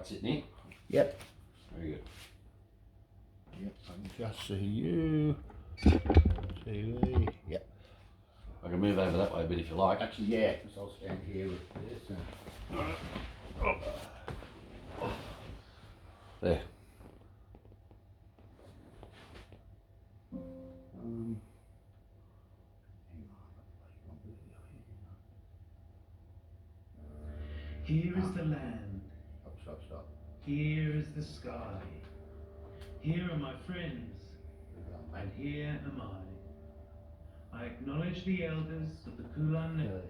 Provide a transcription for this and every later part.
right sitting here? Yep. Very good. Yep, I can just see you. TV. Yep. I can move over that way a bit if you like. Actually, yeah, because I'll stand here with this. There. Here is the land. Stop. Here is the sky. Here are my friends, and here am I. I acknowledge the elders of the Kulin Nation.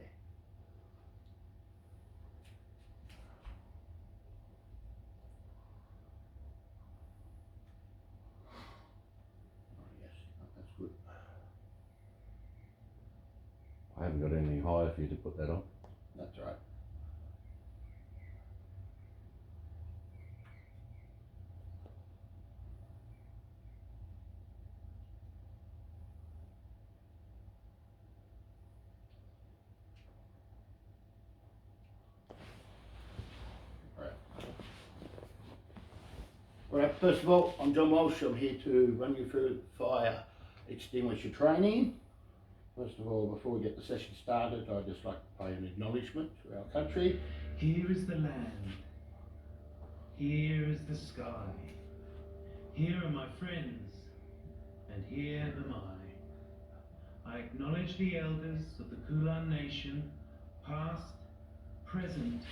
Yes, that's good. I haven't got anything higher for you to put that on. That's right. Alright, first of all, I'm John Walsh. I'm here to run you through fire extinguisher training. First of all, before we get the session started, I'd just like to pay an acknowledgement to our country. Here is the land. Here is the sky. Here are my friends, and here am I. I acknowledge the elders of the Kulin Nation, past, present,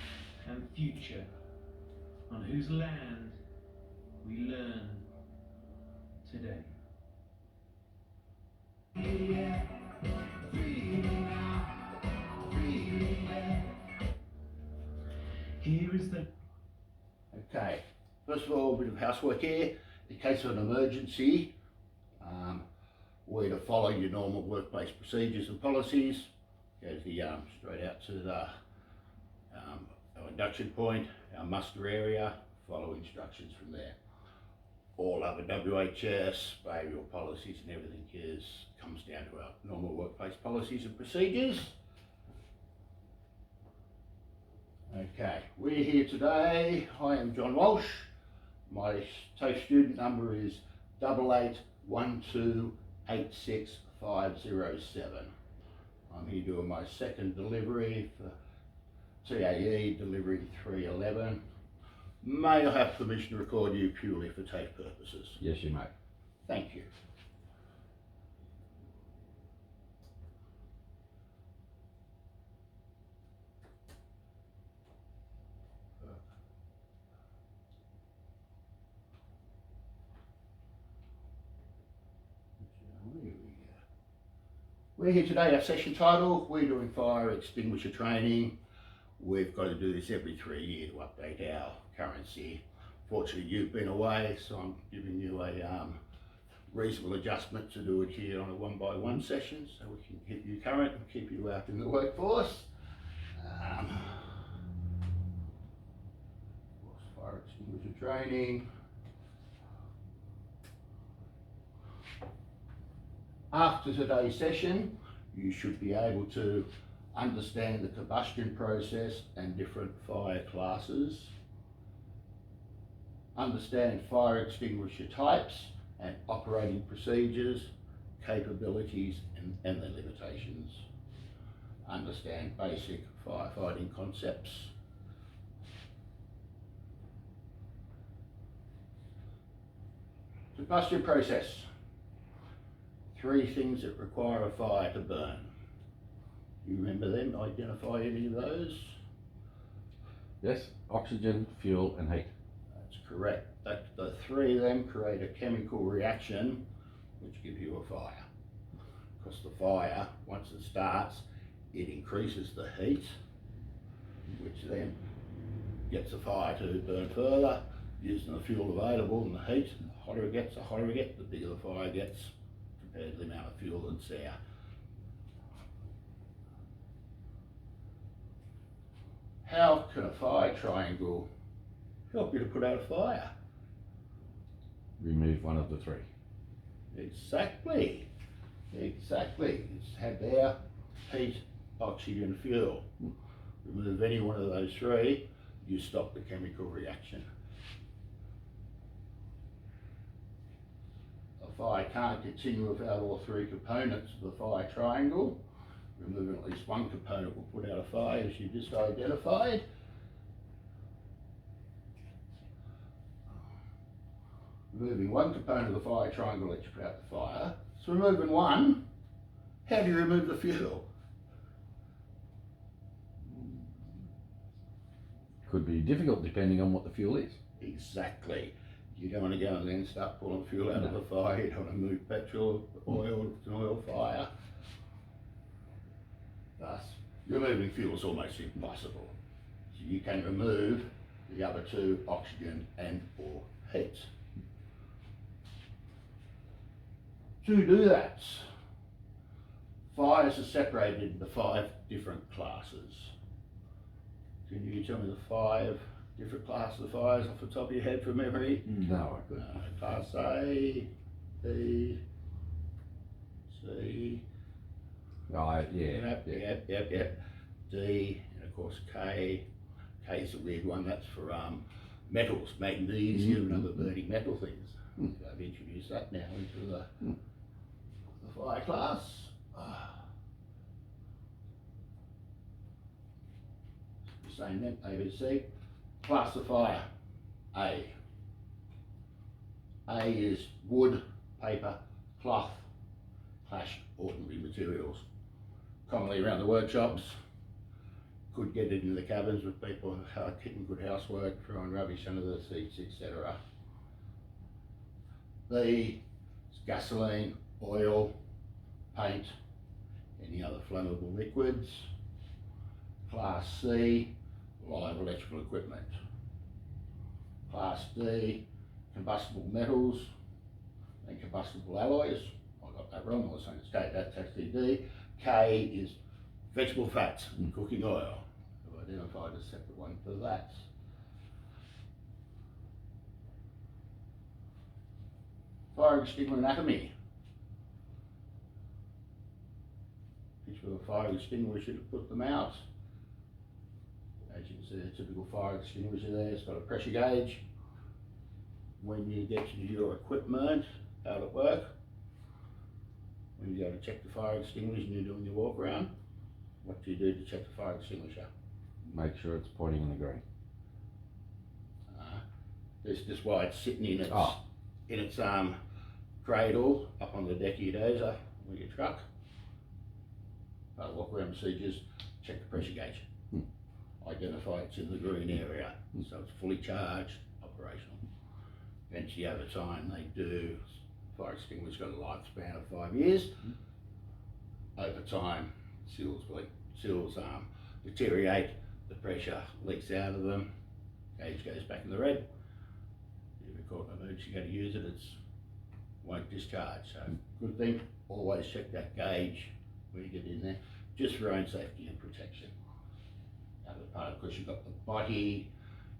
and future, on whose land we learn today. Here is the... Okay, first of all, a bit of housework here. In case of an emergency, we're to follow your normal workplace procedures and policies. Goes the straight out to the our induction point, our muster area, follow instructions from there. All other WHS, behavioural policies and everything comes down to our normal workplace policies and procedures. Okay, we're here today. I am John Walsh. My TAFE student number is 88128657. I'm here doing my second delivery for TAE, delivery 311. May I have permission to record you purely for TAFE purposes? Yes, you may. Thank you. We're here today, our session title, we're doing fire extinguisher training. We've got to do this every 3 years to update our currency. Fortunately, you've been away, so I'm giving you a reasonable adjustment to do it here on a 1-by-1 session, so we can keep you current and keep you out in the workforce. Fire extinguisher training. After today's session, you should be able to understand the combustion process and different fire classes, understand fire extinguisher types and operating procedures, capabilities and their limitations, understand basic firefighting concepts. Combustion process. 3 things that require a fire to burn. You remember them? Identify any of those? Yes, oxygen, fuel and heat. That's correct. The 3 of them create a chemical reaction which gives you a fire. Because the fire, once it starts, it increases the heat, which then gets the fire to burn further, using the fuel available and the heat. The hotter it gets, the bigger the fire gets compared to the amount of fuel that's there. How can a fire triangle help you to put out a fire? Remove one of the 3. Exactly. It's had air, heat, oxygen, fuel. Remove any one of those 3, you stop the chemical reaction. A fire can't continue without all three components of the fire triangle. Removing at least one component will put out a fire, as you just identified. Removing one component of the fire triangle lets you put out the fire. So removing one, how do you remove the fuel? Could be difficult depending on what the fuel is. Exactly. You don't want to go and then start pulling fuel out of the fire. You don't want to move petrol, oil, it's an oil fire. Thus, removing fuel is almost impossible. So you can remove the other two, oxygen and or heat. To do that, fires are separated into 5 different classes. Can you tell me the 5 different classes of fires off the top of your head from memory? No, I couldn't. Class A, B, C, yep, D, and of course K. K is a weird one, that's for metals, magnesium and other burning metal things. So I've introduced that now into the fire class. Same then, A, B, C. Class of fire, A. A is wood, paper, cloth, ordinary materials. Commonly around the workshops, could get into the cabins with people keeping good housework, throwing rubbish under the seats, etc. B is gasoline, oil, paint, any other flammable liquids. Class C, live electrical equipment. Class D, combustible metals and combustible alloys. I got that wrong, I was saying it's K, that's actually D. K is vegetable fats and cooking oil. I've identified a separate one for that. Fire extinguisher anatomy. Picture of a fire extinguisher to put them out. As you can see, a typical fire extinguisher there, it's got a pressure gauge. When you get to your equipment out at work, when you go to check the fire extinguisher and you're doing your walk around, what do you do to check the fire extinguisher? Make sure it's pointing in the green. This is why it's sitting in its cradle up on the deck of your dozer with your truck. Walk around procedures, check the pressure gauge. Identify it's in the green area, so it's fully charged, operational. Eventually over time they do, fire extinguisher's got a lifespan of 5 years. Over time, seals deteriorate, the pressure leaks out of them, gauge goes back in the red. If you're caught in an emergency, you go to use it, won't discharge. So good thing, always check that gauge when you get in there, just for your own safety and protection. Other part, of course, you've got the body,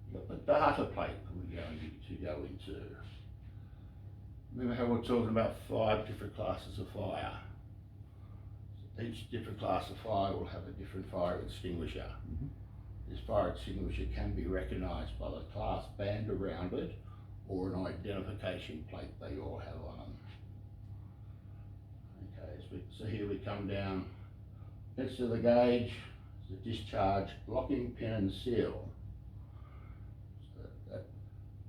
you've got the data plate that we're going to go into. Remember how we're talking about 5 different classes of fire? So each different class of fire will have a different fire extinguisher. This fire extinguisher can be recognised by the class band around it or an identification plate they all have on them. Okay, so here we come down next to the gauge. The discharge locking pin and seal. So that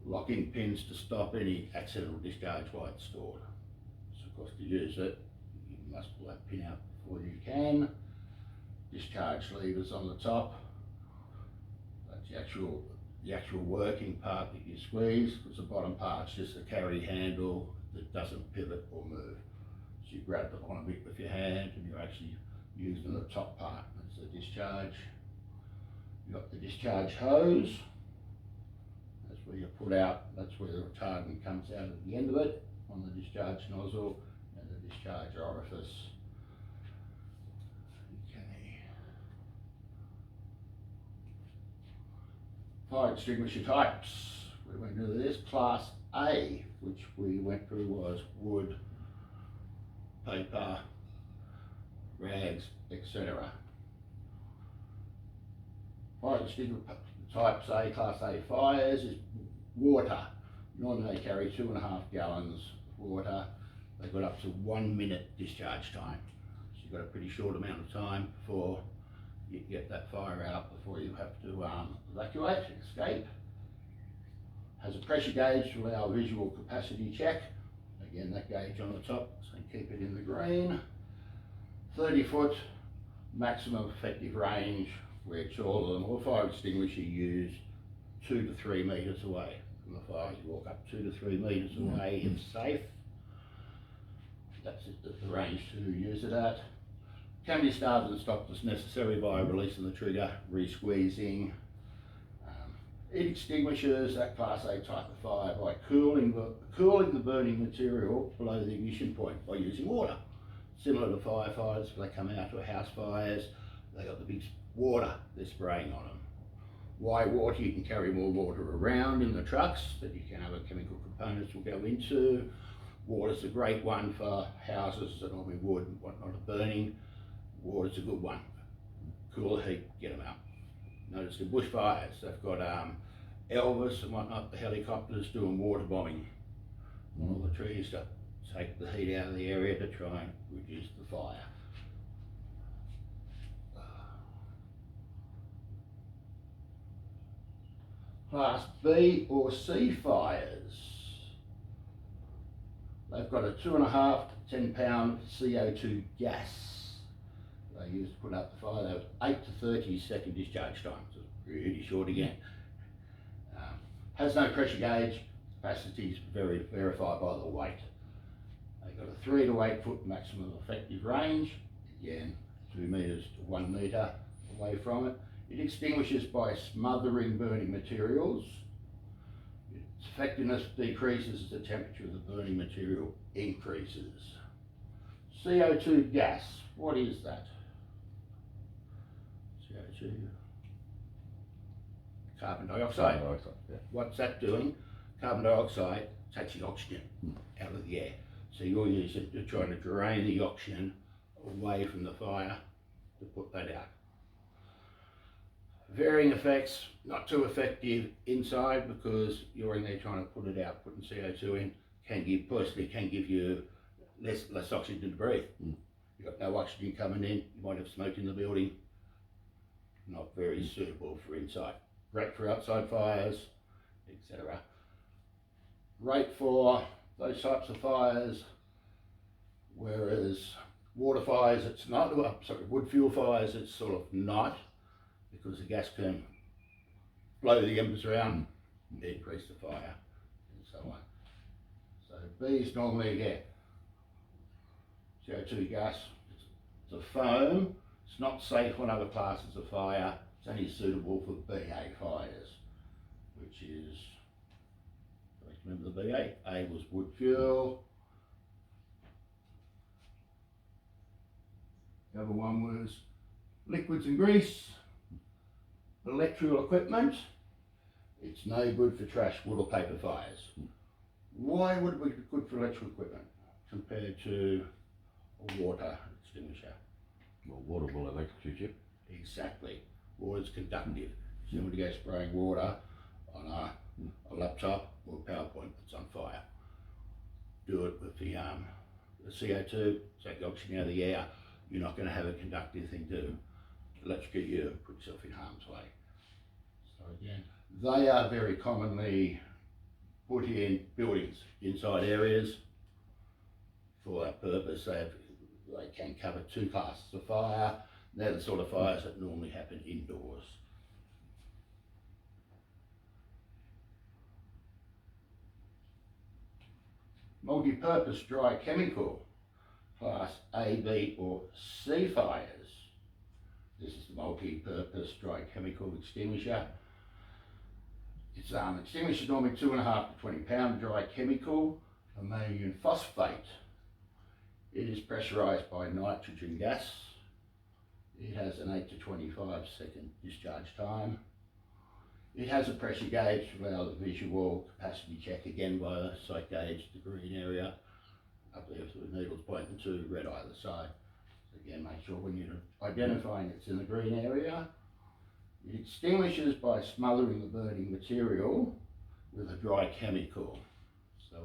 locking pins to stop any accidental discharge while it's stored. So of course to use it, you must pull that pin out before you can. Discharge levers on the top. That's the actual working part that you squeeze, because the bottom part's just a carry handle that doesn't pivot or move. So you grab the bottom bit with your hand and you're actually using the top part. That's the discharge. You've got the discharge hose. That's where you put out, that's where the retardant comes out at the end of it on the discharge nozzle and the discharge orifice. Okay. Fire extinguisher types. We went through this. Class A, which we went through, was wood, paper, rags, etc. Fire extinguisher types A, Class A fires is water. Normally they carry 2.5 gallons of water. They've got up to 1 minute discharge time. So you've got a pretty short amount of time before you get that fire out, before you have to evacuate, escape. Has a pressure gauge to allow a visual capacity check. Again, that gauge on the top, so keep it in the green. 30-foot maximum effective range, which all of them, all fire extinguishers use 2 to 3 metres away from the fire. You walk up 2 to 3 metres away, it's safe. That's the range to use it at. Can be started and stopped as necessary by releasing the trigger, re-squeezing. It extinguishes that Class A type of fire by cooling the burning material below the ignition point by using water. Similar to firefighters, when they come out to house fires, they got the big water they're spraying on them. Why water? You can carry more water around in the trucks that you can have chemical components will go into. Water's a great one for houses that normally wood and whatnot are burning. Water's a good one. Cool the heat, get them out. Notice the bushfires, they've got Elvis and whatnot, the helicopters doing water bombing on all the trees to take the heat out of the area to try and reduce the fire. Class B or C fires. They've got a 2.5 to 10 pound CO2 gas they use to put out the fire. They have 8 to 30 second discharge time, so it's really short again. Has no pressure gauge, capacity is verified by the weight. They've got a 3 to 8 foot maximum effective range, again 2 metres to 1 metre away from it. It extinguishes by smothering burning materials. Its effectiveness decreases as the temperature of the burning material increases. CO2 gas, what is that? CO2, carbon dioxide. Yeah. What's that doing? Carbon dioxide takes the oxygen out of the air. So you're trying to drain the oxygen away from the fire to put that out. Varying effects, not too effective inside because you're in there trying to put it out, putting CO2 in, can give you less oxygen to breathe. You've got no oxygen coming in, you might have smoke in the building, not very suitable for inside. Great for outside fires, etc. Great for those types of fires, whereas water fires, it's not, wood fuel fires, it's sort of not, because the gas can blow the embers around, increase the fire, and so on. So B is normally, again, CO2 gas, it's a foam, it's not safe on other classes of fire, it's only suitable for BA fires, which is, remember the BA? A was wood fuel. The other one was liquids and grease. Electrical equipment, it's no good for trash, wood or paper fires. Why would it be good for electrical equipment compared to a water extinguisher? Well, water will electrocute you. Exactly. Water's conductive. So when you go spraying water on a laptop or PowerPoint that's on fire, do it with the CO2, take the oxygen out of the air, you're not going to have a conductive thing to electrocute you and put yourself in harm's way. So again, they are very commonly put in buildings, inside areas. For that purpose, they can cover 2 classes of fire. They're the sort of fires that normally happen indoors. Multi-purpose dry chemical, class A, B or C fires. This is the multi-purpose dry chemical extinguisher. It's extinguishes normally 2.5 to 20 pound dry chemical, ammonium phosphate. It is pressurized by nitrogen gas. It has an 8 to 25 second discharge time. It has a pressure gauge to allow the visual capacity check, again by a sight gauge, the green area up there with the needles pointing to red either side. So again, make sure when you're identifying it's in the green area, It extinguishes by smothering the burning material with a dry chemical. So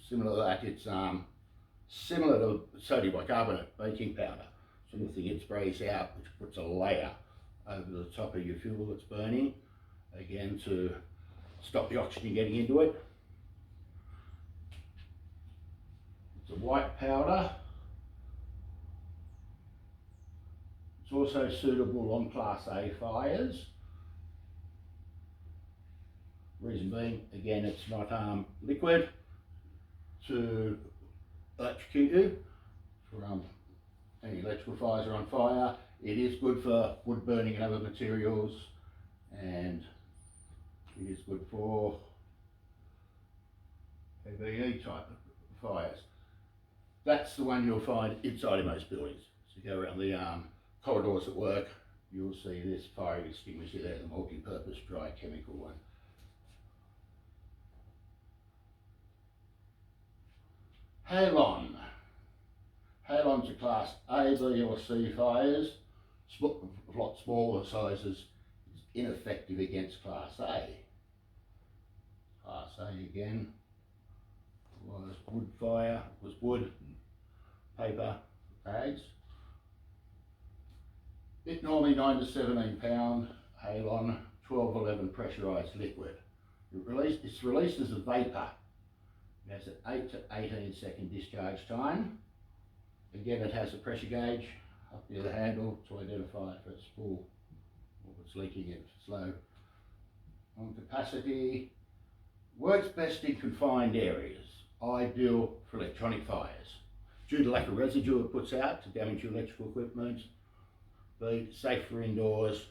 similar to that, it's similar to sodium bicarbonate baking powder. Sort of thing, it sprays out, which puts a layer over the top of your fuel that's burning, again to stop the oxygen getting into it. It's a white powder. It's also suitable on Class A fires. Reason being, again, it's not liquid to electrocute you for any electrical fires are on fire. It is good for wood burning and other materials, and it is good for ABE type of fires. That's the one you'll find inside of most buildings. So you go around the corridors at work, you'll see this fire extinguisher there, the multi-purpose dry chemical one. Halon. Halons are Class A, B or C fires, a lot smaller sizes, is ineffective against Class A. Class A again was wood fire, was wood, paper, bags. It normally 9 to 17 pound, Halon, 1211 pressurised liquid. It's released as a vapour. It has an 8 to 18 second discharge time. Again, it has a pressure gauge up near the handle to identify if it's full or if it's leaking, if it's low. On capacity, works best in confined areas, ideal for electronic fires. Due to lack of residue it puts out to damage your electrical equipment. B, safe for indoors,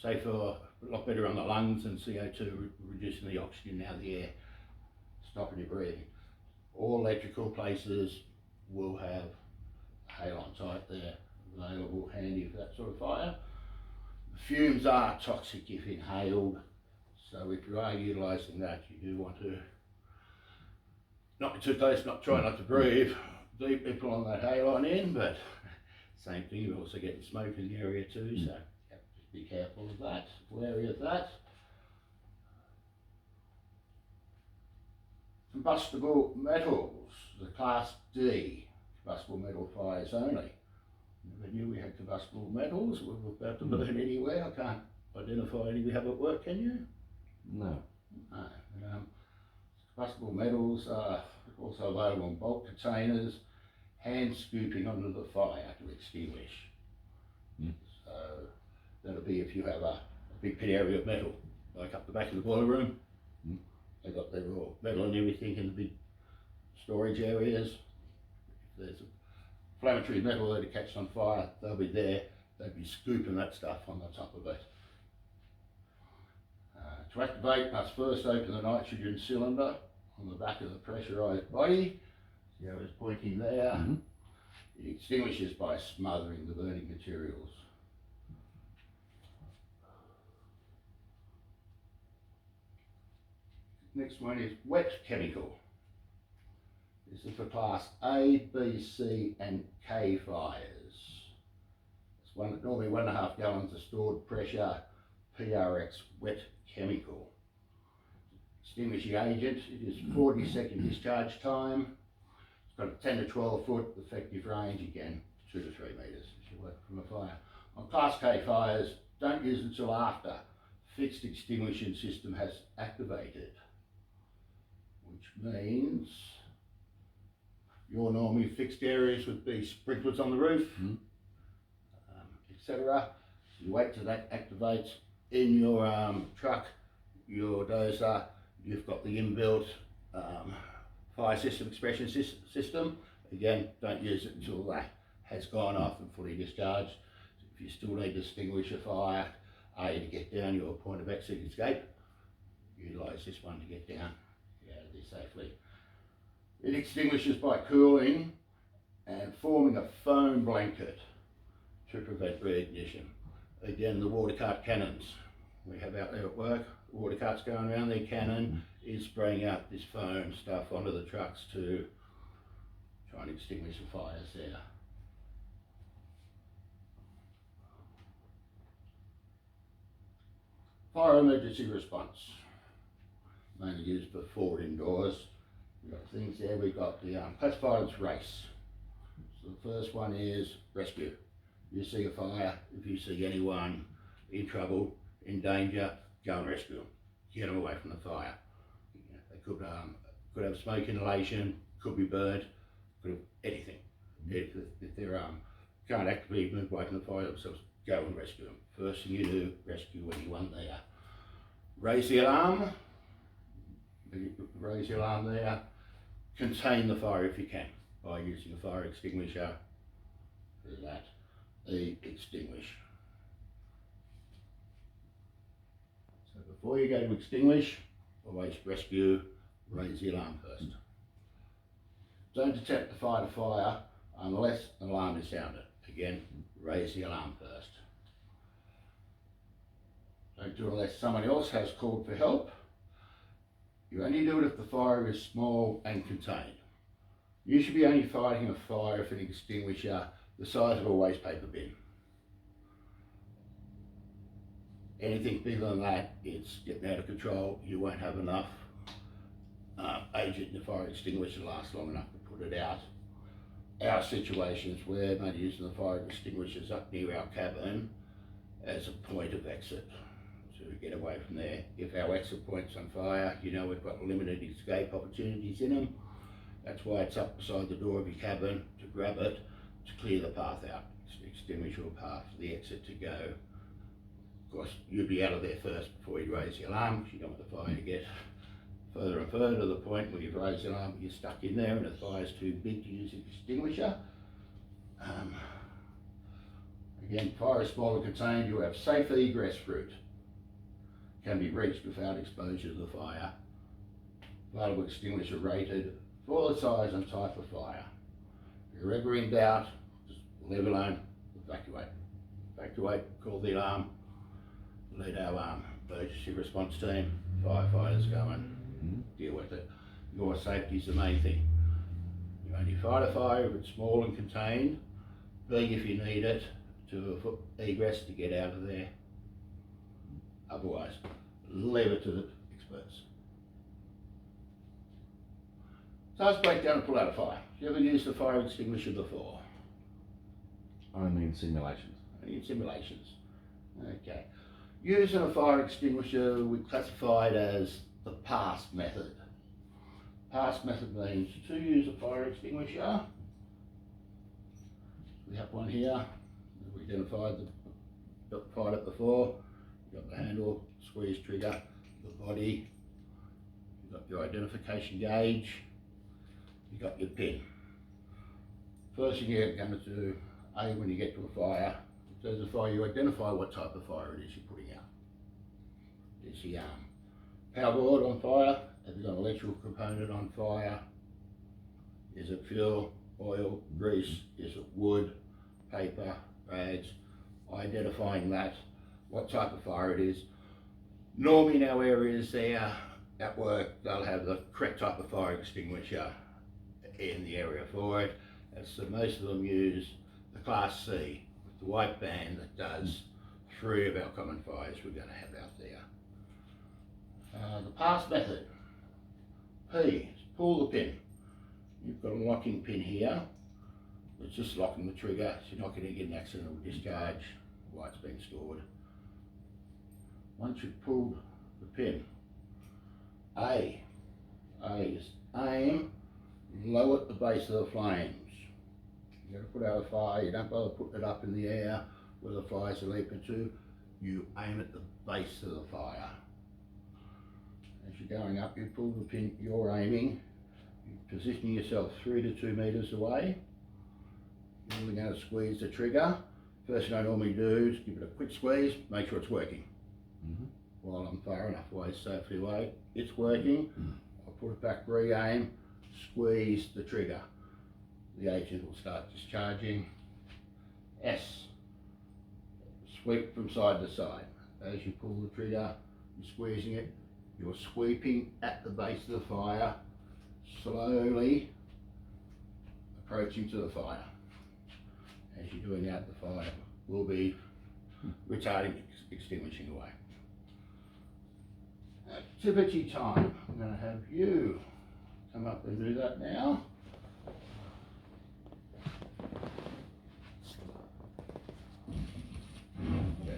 safer, a lot better on the lungs and CO2, reducing the oxygen out of the air, stopping your breathing. All electrical places will have halon type there available handy for that sort of fire. The fumes are toxic if inhaled, so if you are utilising that, you do want to not be too close, try not to breathe deep people on that halon in, but same thing, you're also getting smoke in the area too, so just be careful of that, wary of that. Combustible metals, the Class D, combustible metal fires only. Never knew we had combustible metals. We're about to burn anywhere. I can't identify any we have at work, can you? No. No. Combustible metals are also available in bulk containers, hand scooping onto the fire to extinguish. So that'll be if you have a big pit area of metal, like up the back of the boiler room. They've got their raw metal and everything in the big storage areas. If there's inflammatory metal that catches on fire, they'll be there. They'll be scooping that stuff on the top of it. To activate, must first open the nitrogen cylinder on the back of the pressurised body. See how it's pointing there? It extinguishes by smothering the burning materials. Next one is wet chemical. This is for Class A, B, C and K fires. It's normally 1.5 gallons of stored pressure PRX wet chemical. Extinguishing agent, it is 40-second discharge time. It's got a 10 to 12 foot effective range, again 2 to 3 metres if you work from a fire. On Class K fires, don't use it until after fixed extinguishing system has activated, which means your normally fixed areas would be sprinklers on the roof, etc. You wait till that activates in your truck, your dozer. You've got the inbuilt fire system expression system. Again, don't use it until that has gone off and fully discharged. If you still need to extinguish a fire, to get down your point of exit escape, utilise this one to get down out of there safely. It extinguishes by cooling and forming a foam blanket to prevent reignition. Again, the water cart cannons we have out there at work, water carts going around, their cannon is spraying out this foam stuff onto the trucks to try and extinguish the fires there. Fire emergency response. Mainly used for forward indoors. We've got things there, we've got the classified as race. So the first one is rescue. You see a fire, if you see anyone in trouble, in danger, go and rescue them. Get them away from the fire. They could have smoke inhalation, could be burnt, could have anything. If they can't actively move away from the fire themselves, go and rescue them. First thing you do, rescue anyone there. Raise the alarm. Raise the alarm there. Contain the fire if you can by using a fire extinguisher. Do that. Extinguish. So before you go to extinguish, always rescue, raise the alarm first. Don't attempt to fight a fire unless an alarm is sounded. Again, raise the alarm first. Don't do it unless someone else has called for help. You only do it if the fire is small and contained. You should be only fighting a fire if an extinguisher the size of a waste paper bin. Anything bigger than that, it's getting out of control. You won't have enough agent in the fire extinguisher to last long enough to put it out. Our situations, we're mainly using the fire extinguishers up near our cabin as a point of exit. So we get away from there. If our exit point's on fire, you know we've got limited escape opportunities in them. That's why it's up beside the door of your cabin to grab it, to clear the path out, extinguish your path for the exit to go. Of course, you'd be out of there first before you raise the alarm, because you don't want the fire to get further and further to the point where you've raised the alarm, you're stuck in there and the fire's too big to use an extinguisher. Again, fire is small and contained, you have safe egress route. Can be reached without exposure to the fire. Available extinguisher rated for the size and type of fire. If you're ever in doubt, just leave it alone, evacuate. Evacuate, call the alarm, let our emergency response team, firefighters go and deal with it. Your safety is the main thing. You only fight a fire if it's small and contained, big if you need it, to a foot egress to get out of there. Otherwise, leave it to the experts. So let's break down and pull out a fire. Have you ever used a fire extinguisher before? Only in simulations. Only in simulations. Okay. Using a fire extinguisher, we classify it as the past method. Past method means to use a fire extinguisher. We have one here. We identified it before. You've got the handle, squeeze trigger, the body. You've got your identification gauge. You've got your pin. First thing you're going to do, when you get to a fire, if there's a fire, you identify what type of fire it is you're putting out. Is the power board on fire? Have you got an electrical component on fire? Is it fuel, oil, grease? Is it wood, paper, rags? Identifying that, what type of fire it is. Normally in our areas there, at work, they'll have the correct type of fire extinguisher in the area for it. And so most of them use the Class C, with the white band that does 3 of our common fires we're going to have out there. The pass method. P, pull the pin. You've got a locking pin here. It's just locking the trigger, so you're not going to get an accidental discharge while it's being stored. Once you've pulled the pin, A is aim low at the base of the flames. You're going to put out a fire, you don't bother putting it up in the air where the fires are leaping to, you aim at the base of the fire. As you're going up, you pull the pin, you're aiming, you're positioning yourself 3 to 2 metres away. You're going to squeeze the trigger. First thing I normally do is give it a quick squeeze, make sure it's working. While I'm far enough away, safely away, it's working. I'll put it back, re-aim, squeeze the trigger. The agent will start discharging. S, sweep from side to side. As you pull the trigger, you're squeezing it, you're sweeping at the base of the fire, slowly approaching to the fire. As you're doing that, the fire will be retarding, extinguishing away. Activity time. I'm going to have you come up and do that now. Okay.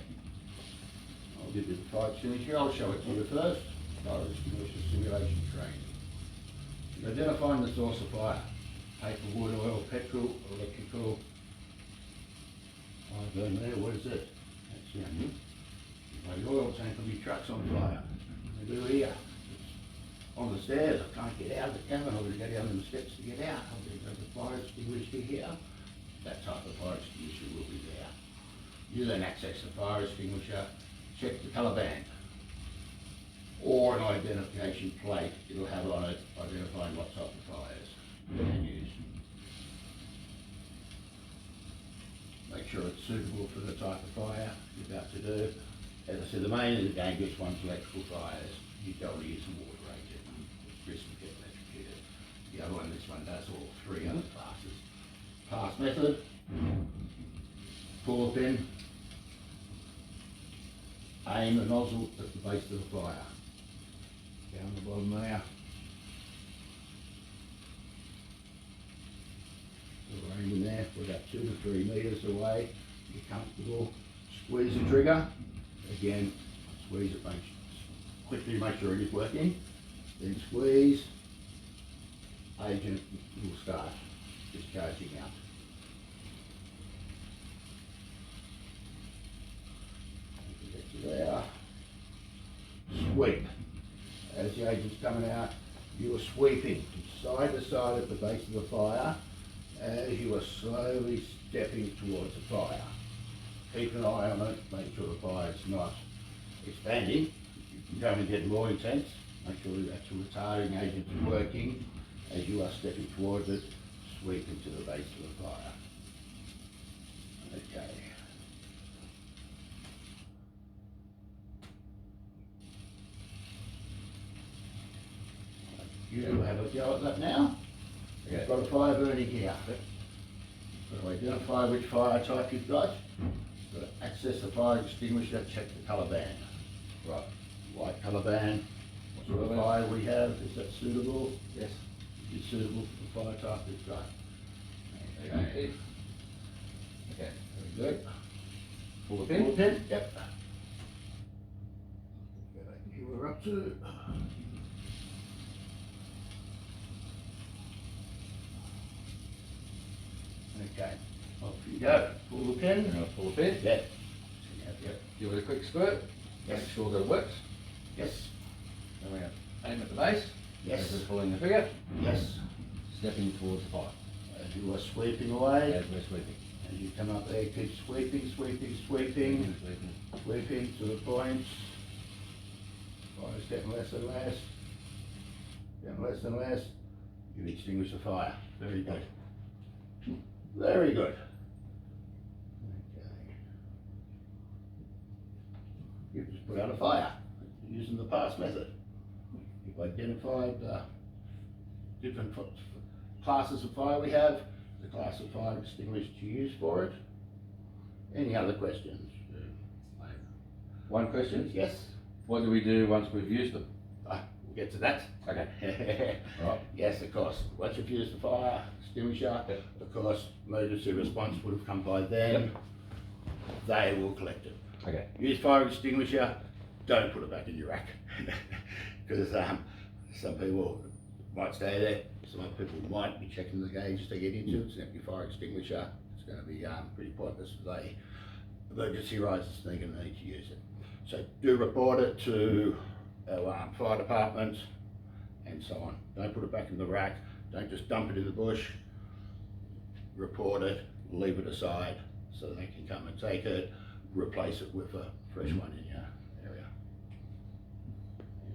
I'll give you the fire extinguisher. I'll show it to you first. Fire extinguisher simulation training. Identifying the source of fire. Paper, wood, oil, petrol, electrical. I burn there. What is it? That's the my oil tank will be trucks on fire. They do here. On the stairs, I can't get out of the cabin, I've got to go down the steps to get out. I've got to go to the fire extinguisher here. That type of fire extinguisher will be there. You then access the fire extinguisher, check the colour band or an identification plate. It'll have on it identifying what type of fires you can use. Make sure it's suitable for the type of fire you're about to do. As I said, the main and the dangerous ones are electrical fires. You don't want to use some water agent. Risk of getting electrocuted. The other one, this one does all three other classes. Pass method. Pull a pin. Aim the nozzle at the base of the fire. Down the bottom there. So we're aiming there, we're about 2 to 3 metres away. You're comfortable. Squeeze the trigger. Again, squeeze it, quickly make sure it is working. Then squeeze. Agent will start discharging out. Get to there. Sweep. As the agent's coming out, you are sweeping side to side at the base of the fire as you are slowly stepping towards the fire. Keep an eye on it, make sure the fire is not expanding. You don't want to get more intense. Make sure the actual retarding agent is working as you are stepping towards it, sweeping to the base of the fire. Okay. You have a go at that now. Okay. You've got a fire burning here. You've got to identify which fire type you've got. You've got to access the fire extinguisher, check the colour band. Right. White colour band. What sort of fire we have, is that suitable? Yes. Is it suitable for the fire type we've got? Okay. Okay. Very good. Pull the Pull pin. the pin, yep. Here we're up to. Okay, off you go. Pull the I'm pin. going to pull the pin. Yep. Yep. Give it a quick squirt. Yes. Make sure that it works. Yes. Then we're going to aim at the base. Yes. As we're pulling the trigger. Yes. Stepping towards the fire. As you are sweeping away, As we're sweeping. and you come up there, keep sweeping, sweeping, sweeping, Sweeping. sweeping to the points. Fire's getting less and less. Getting less and less. You extinguish the fire. Very good. Very good. Okay. You've just put out a fire using the pass method. You've identified different classes of fire we have, the class of fire extinguisher to use for it. Any other questions? One question. Yes? What do we do once we've used them? We'll get to that. Okay. Right. Yes, of course. Once you've used the fire extinguisher, Yep. of course, emergency response would have come by then. Yep. They will collect it. Okay. Use fire extinguisher, don't put it back in your rack. Because some people might stay there, some other people might be checking the gauge to get into it. It's an empty fire extinguisher. It's going to be pretty pointless for the emergency risers. They're going to need to use it. So do report it to our fire department and so on. Don't put it back in the rack. Don't just dump it in the bush. Report it, leave it aside so they can come and take it, replace it with a fresh one in your area.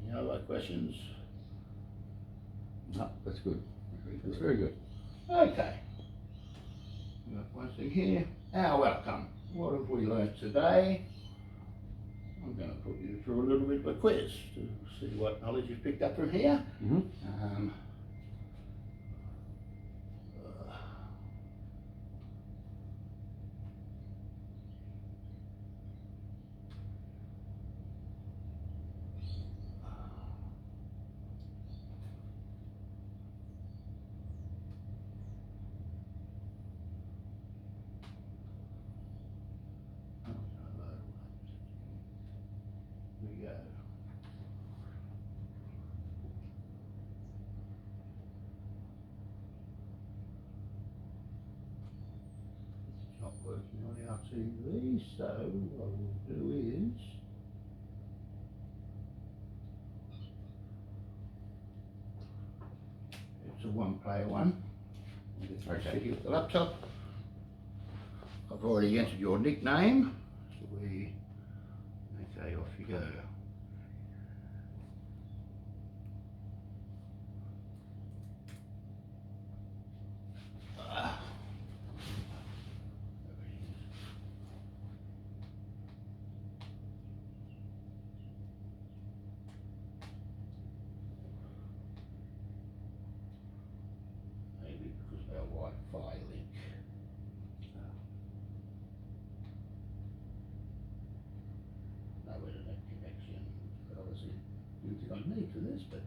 Any other questions? No, that's good. That's very good. Okay. We've got one thing here. Our outcome. What have we learnt today? I'm going to put you through a little bit of a quiz to see what knowledge you've picked up from here. Mm-hmm. working on our TV, so what we'll do is it's a one-player one. Okay. Stick it with the laptop. I've already entered your nickname, so okay, off you go. Maybe because of our Wi-Fi link. No internet connection. Obviously, you think I need for this, but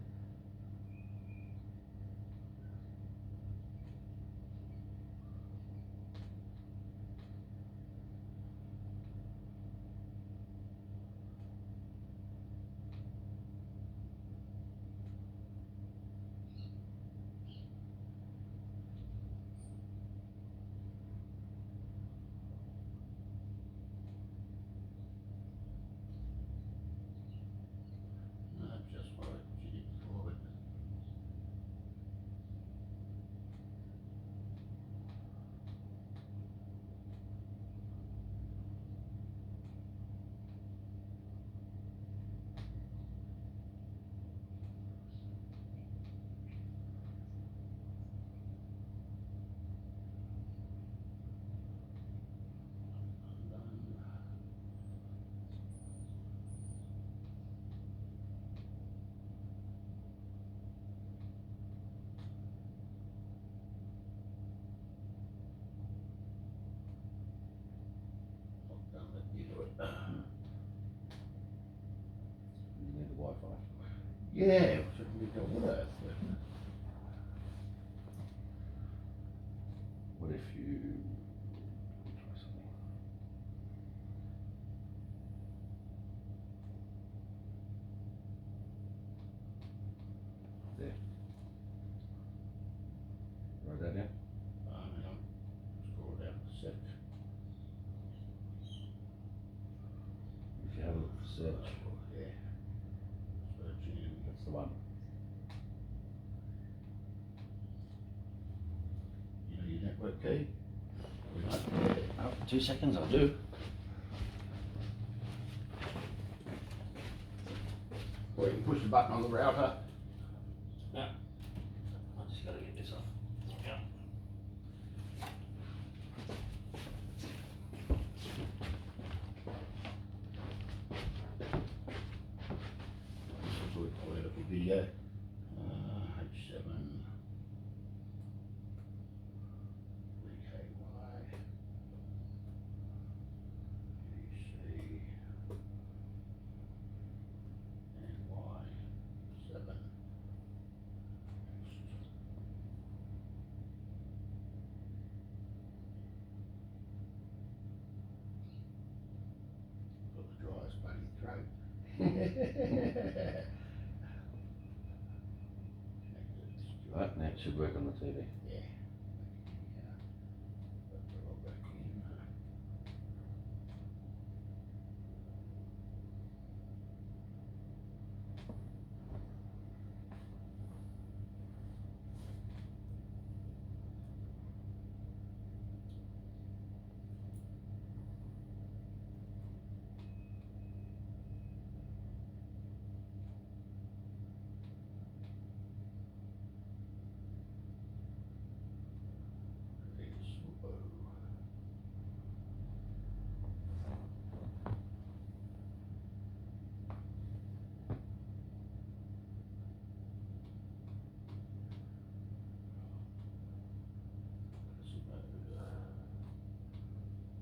no, just what I did before. But don't let me do it. You need the Wi-Fi. Yeah, certainly don't want that. What if you try something? There. Write that down. Hang on, scroll down a sec. If you have a look for search, Yeah. Searching. that's the one. You know your network key? Yeah. Oh, 2 seconds, I'll do. Or you can push the button on the router. Yeah. I just gotta get this off. Yeah. This will play a little video. H7. VKY. GC. And Y7. Got the driest bloody throat. Right, now it should work on the TV. Yeah. But we're all back in.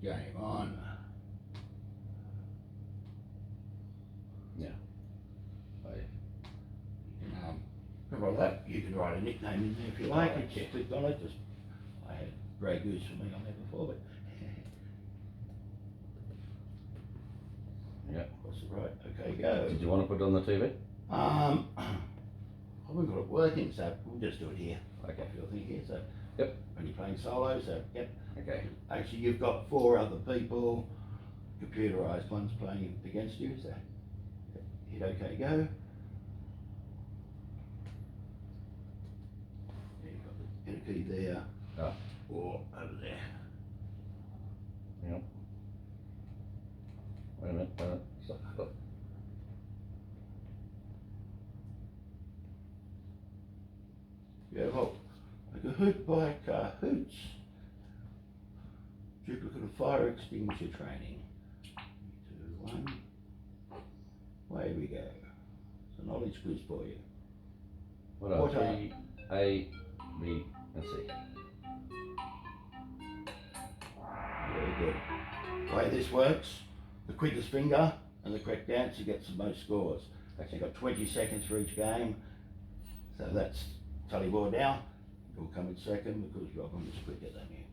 Game on. Yeah. You can remember that. You can write a nickname in there if you like. And just click on it. Just I had Grey Goose for me on there before, but Yeah. that's right. Okay, go. Did you want to put it on the TV? I haven't got it working, so we'll just do it here. Okay. Your thing here. So Yep. When you're playing solo, so yep. Okay. Actually, you've got 4 other people, computerised ones playing against you, so hit OK, go. You've got the enter key there, Ah. or over there. Yep. Wait a minute. Stop. Beautiful. Like a hoot by Cahoots. Duplicate of fire extinguisher training. 2, 1. Away we go. It's a knowledge quiz for you. What are What are- 3, A, B, and C? Very good. The way this works, the quickest finger and the correct answer gets the most scores. Actually got 20 seconds for each game. So that's tally board now. You'll come in second because Robin was quicker than you.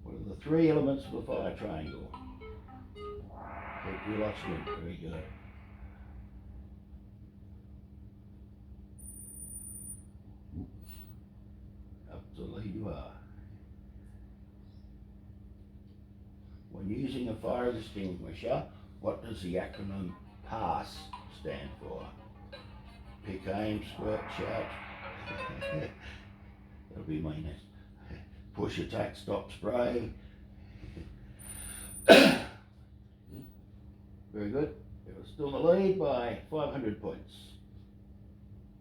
What are the 3 elements of a fire triangle? Keep your lots in. Very good. Up to the lead you are. When using a fire extinguisher, what does the acronym PASS stand for? Pick, aim, squirt, shout. That'll be my next. Push, attack, stop, spray. Very good. You're still in the lead by 500 points.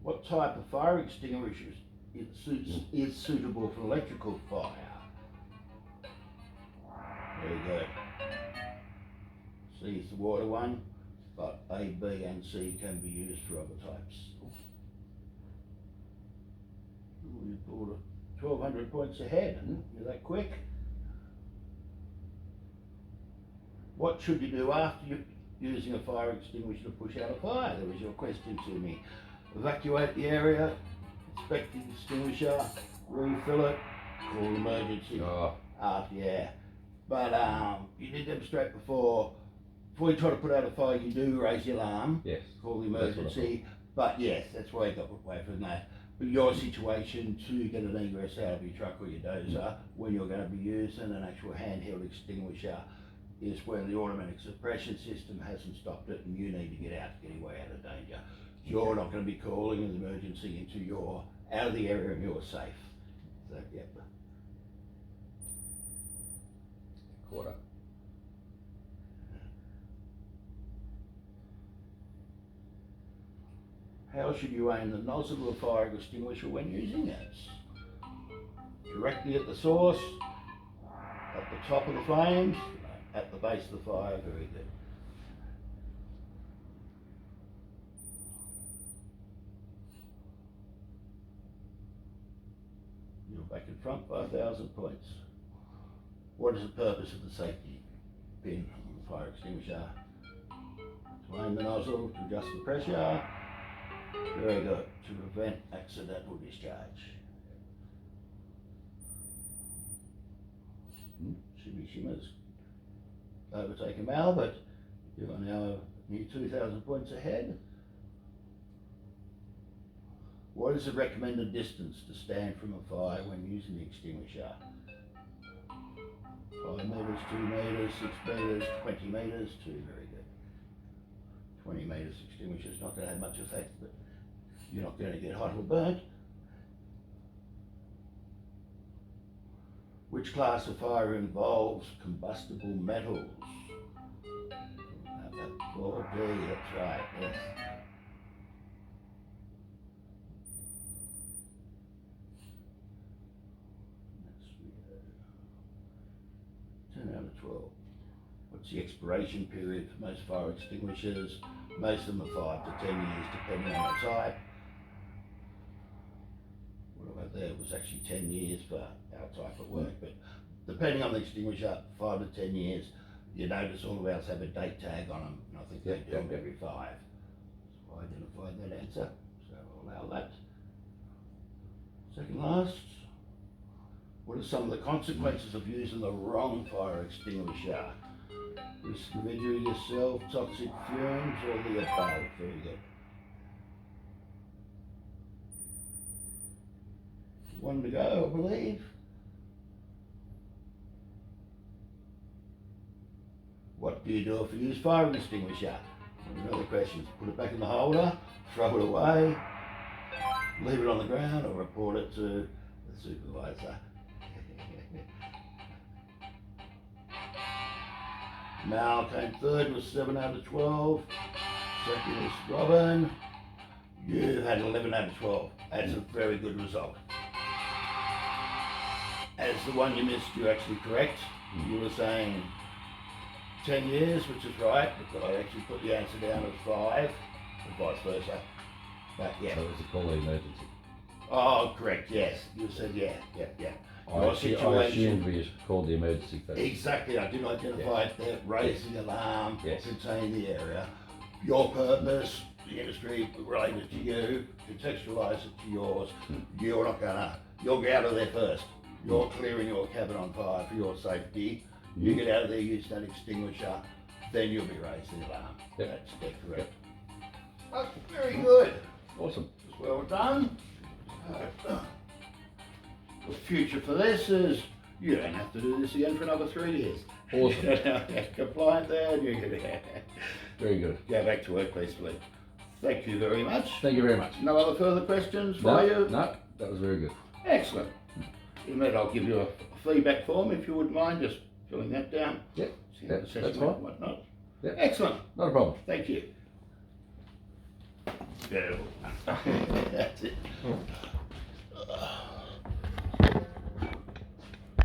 What type of fire extinguisher is suitable for electrical fire? Very good. C is the water one, but A, B and C can be used for other types. Ooh, you pulled 1,200 points ahead. You're that quick. What should you do after you're using a fire extinguisher to push out a fire? That was your question to me. Evacuate the area, inspect the extinguisher, refill it, call emergency. Oh. Yeah. But you did demonstrate before you try to put out a fire, you do raise the alarm, Yes. call the That's what I emergency. But yes, that's why you got away from that. But your situation to get an egress out of your truck or your dozer when you're going to be using an actual handheld extinguisher is when the automatic suppression system hasn't stopped it and you need to get out to get away out of danger. You're not going to be calling an emergency until you're out of the area and you're safe. So, yep. Caught up. How should you aim the nozzle of a fire extinguisher when using it? Directly at the source, at the top of the flames, at the base of the fire. Very good. You're back in front by 1,000 points. What is the purpose of the safety pin on the fire extinguisher? To aim the nozzle, to adjust the pressure. Very good. To prevent accidental discharge. Shimmy Shimmers overtaken Mal, but you are now near 2,000 points ahead. What is the recommended distance to stand from a fire when using the extinguisher? 5 metres, 2 metres, 6 metres, 20 metres, 2, very good. 20 metres extinguisher is not going to have much effect, but you're not going to get hot or burnt. Which class of fire involves combustible metals? 4D, that's right, yes. That's 10 out of 12. What's the expiration period for most fire extinguishers? Most of them are 5 to 10 years, depending on the type. What about there? It was actually 10 years for our type of work, but depending on the extinguisher, 5 to 10 years. You notice all of ours have a date tag on them, and I think they do them every 5. So I identified that answer, so I'll allow that. Second last. What are some of the consequences of using the wrong fire extinguisher? Risk of injury yourself, toxic fumes, or the above? Very good. one to go, I believe. What do you do if you use fire extinguisher? Another question. Put it back in the holder, throw it away, leave it on the ground, or report it to the supervisor. Mal came third with 7 out of 12. Second was Robin. You had 11 out of 12. That's a very good result. As the one you missed, you're actually correct. You were saying 10 years, which is right, but I actually put the answer down as 5, and vice versa. But yeah. So it was a call emergency. Oh, correct, yes. You said yeah. I assumed we called the emergency first. Exactly, I didn't identify it there, raising the alarm, Yes. contain the area. Your purpose, the industry related to you, contextualise it to yours. You're not gonna, you'll get out of there first. You're clearing your cabin on fire for your safety. You get out of there, use that extinguisher, then you'll be raising the alarm. Yep. That's correct. Oh, very good. Awesome. Well done. The future for this is you don't have to do this again for another 3 years. Awesome. Compliant there, and you can Very good. go back to work peacefully. Thank you very much. Thank you very much. No other further questions for you? No, that was very good. Excellent. In that, I'll give you a feedback form if you wouldn't mind just filling that down. Yep. See how Yep, the assessment that's fine. and whatnot. Yep. Excellent. Not a problem. Thank you. Beautiful. That's it.